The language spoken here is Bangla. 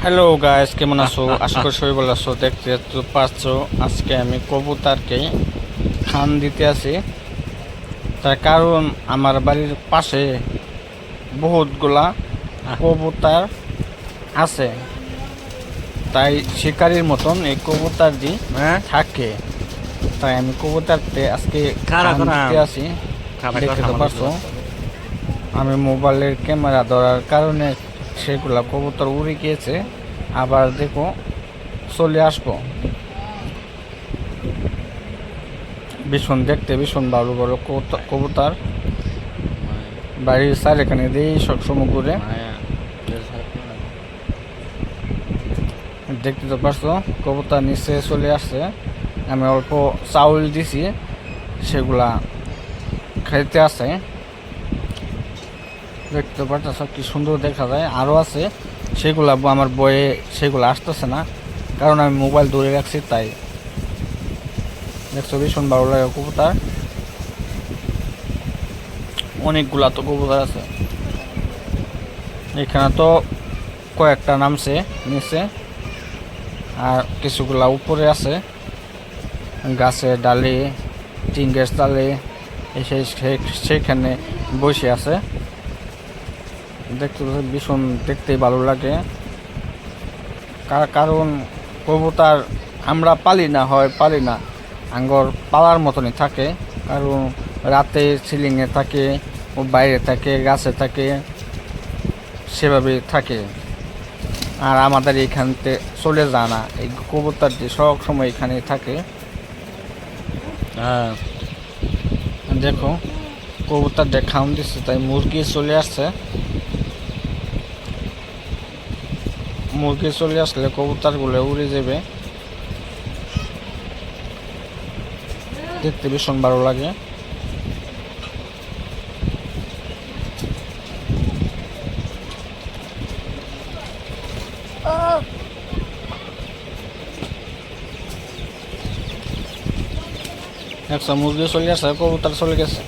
হ্যালো গাইস, কেমন আছো? আশা করি সবাই ভালো আছো। দেখতে তো পাচ্ছ, আজকে আমি কবুতরকে খান দিতে আছি। তার কারণ আমার বাড়ির পাশে বহুতগুলা কবুতর আছে, তাই শিকারির মতন এই কবুতরটি থাকে। তাই আমি কবুতরতে আজকে খান দিতে আছি। দেখতে তো পাচ্ছ, আমি মোবাইলের ক্যামেরা ধরার কারণে সেগুলা কবুতর উড়ে গিয়েছে। আবার দেখো চলে আসবো। ভীষণ দেখতে ভীষণ ভালো বড় কবুতর। বাড়ির স্যার এখানে দিয়েই সবসময় ঘুরে। দেখতে তো পারছো, কবুতর নিচে চলে আসছে। আমি অল্প চাউল দিছি, সেগুলা খাইতে আছে। দেখতে পারতেছ কি সুন্দর দেখা যায়। আরও আছে, সেগুলা আমার বয়ে সেগুলো আসতেছে না, কারণ আমি মোবাইল ধরে রাখছি। তাই দেখছো ভীষণ ভালো লাগে কবুতর। অনেকগুলা তো কবুতর আছে এখানে, তো কয়েকটা নামছে নিচে, আর কিছুগুলা উপরে আছে গাছের ডালে, টিন গাছ ডালে এসে সেখানে বসে আছে। দেখতে ভীষণ দেখতেই ভালো লাগে, কারণ কবুতর আমরা পালি না, আঙ্গর পালার মতনই থাকে। কারণ রাতে সিলিংয়ে থাকে, ও বাইরে থাকে, গাছে থাকে, সেভাবে থাকে। আর আমাদের এইখানতে চলে যায় না, এই কবুতরটি সব সময় এখানে থাকে। দেখো কবুতরটা খাওয়ান দিচ্ছে, তাই মুরগি চলে আসছে। মুরগি চলে আসলে কবুতরগুলো উড়ে যাবে। দেখতে ভীষণ ভালো লাগে। একটা মুরগি চলে আসছে, কবুতর চলে গেছে।